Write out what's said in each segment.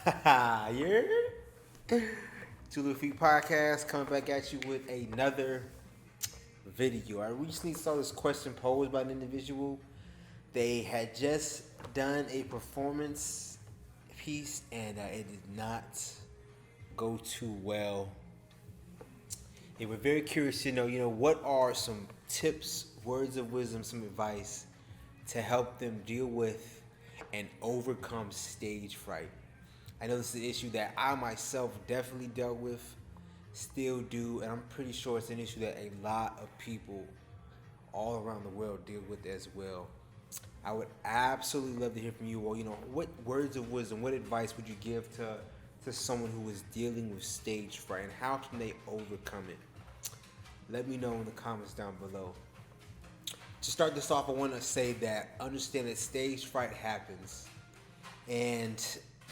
You're Two Little Feet Podcast coming back at you with another video. I recently saw this question posed by an individual. They had just done a performance piece and it did not go too well. They were very curious to know, what are some tips, words of wisdom, some advice to help them deal with and overcome stage fright. I know this is an issue that I myself definitely dealt with, still do, and I'm pretty sure it's an issue that a lot of people all around the world deal with as well. I would absolutely love to hear from you. Well, what words of wisdom, what advice would you give to someone who is dealing with stage fright, and how can they overcome it? Let me know in the comments down below. To start this off, I want to say that understand that stage fright happens, and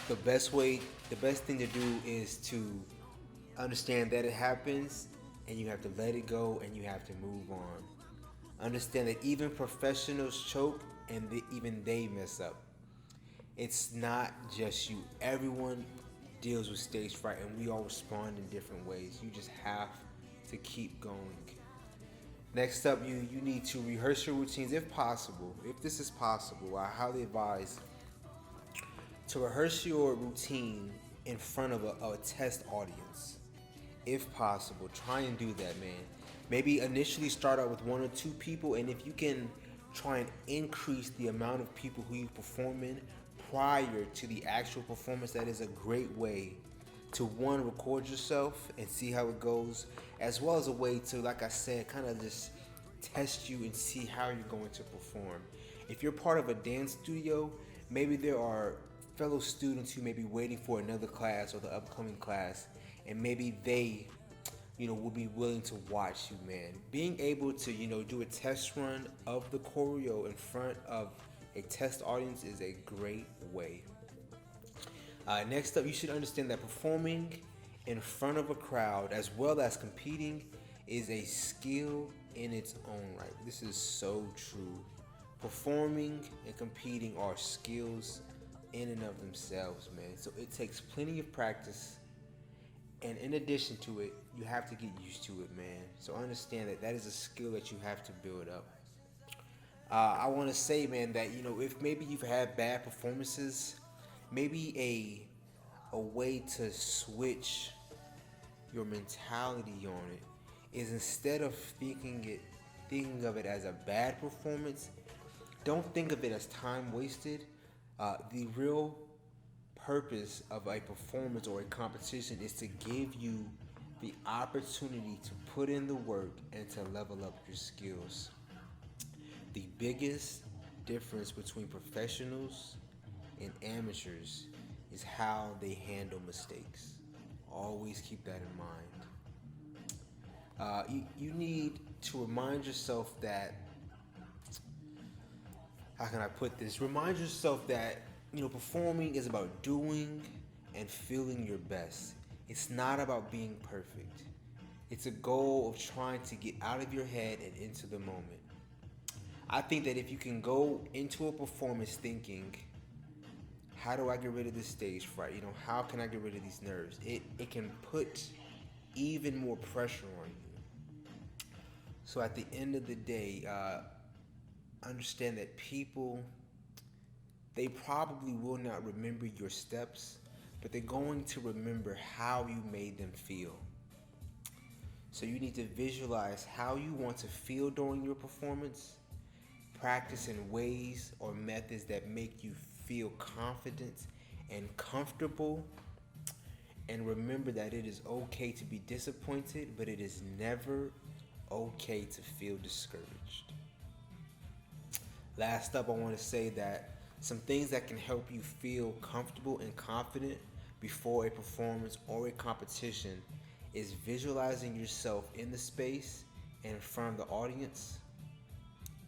the best thing to do is to understand that it happens, and you have to let it go, and you have to move on. Understand that even professionals choke, and even they mess up. It's not just you. Everyone deals with stage fright, and we all respond in different ways. You just have to keep going. Next up, you need to rehearse your routines if possible. If this is possible, I highly advise to rehearse your routine in front of a test audience. If possible, try and do that, man. Maybe initially start out with one or two people, and if you can try and increase the amount of people who you perform in prior to the actual performance, that is a great way to one, record yourself and see how it goes, as well as a way to, like I said, kind of just test you and see how you're going to perform. If you're part of a dance studio, maybe there are fellow students who may be waiting for another class or the upcoming class, and maybe they will be willing to watch you, man. Being able to, do a test run of the choreo in front of a test audience is a great way. Next up, you should understand that performing in front of a crowd as well as competing is a skill in its own right. This is so true. Performing and competing are skills in and of themselves, man. So it takes plenty of practice. And in addition to it, you have to get used to it, man. So understand that that is a skill that you have to build up. I want to say, man, that if maybe you've had bad performances, maybe a way to switch your mentality on it is, instead of thinking of it as a bad performance, don't think of it as time wasted. The real purpose of a performance or a competition is to give you the opportunity to put in the work and to level up your skills. The biggest difference between professionals and amateurs is how they handle mistakes. Always keep that in mind. You need to remind yourself that, how can I put this? Remind yourself that, performing is about doing and feeling your best. It's not about being perfect. It's a goal of trying to get out of your head and into the moment. I think that if you can go into a performance thinking, how do I get rid of this stage fright? How can I get rid of these nerves? It can put even more pressure on you. So at the end of the day, understand that people, they probably will not remember your steps, but they're going to remember how you made them feel. So you need to visualize how you want to feel during your performance. Practice in ways or methods that make you feel confident and comfortable. And remember that it is okay to be disappointed, but it is never okay to feel discouraged. Last up, I want to say that some things that can help you feel comfortable and confident before a performance or a competition is visualizing yourself in the space and in front of the audience.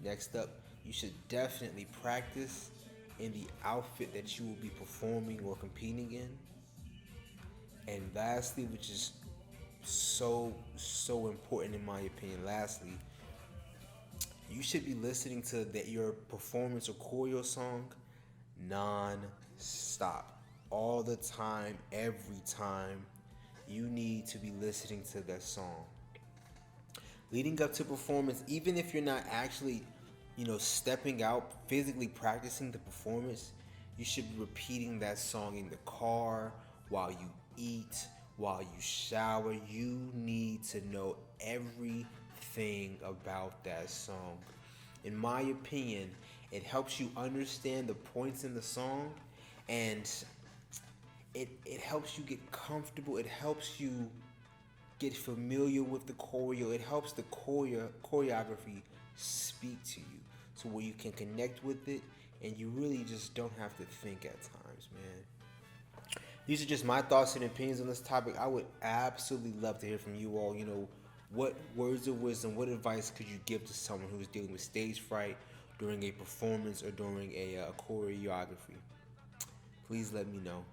Next up, you should definitely practice in the outfit that you will be performing or competing in. And lastly, which is so important in my opinion, lastly, you should be listening to your performance or choreo song non-stop. all the time, every time, you need to be listening to that song. Leading up to performance, even if you're not actually, stepping out, physically practicing the performance, you should be repeating that song in the car, while you eat, while you shower. You need to know everything about that song. In my opinion, it helps you understand the points in the song, and it helps you get comfortable. It helps you get familiar with the choreo. It helps the choreography speak to you, so where you can connect with it and you really just don't have to think at times, man. These are just my thoughts and opinions on this topic. I would absolutely love to hear from you all. What words of wisdom, what advice could you give to someone who is dealing with stage fright during a performance or during a choreography? Please let me know.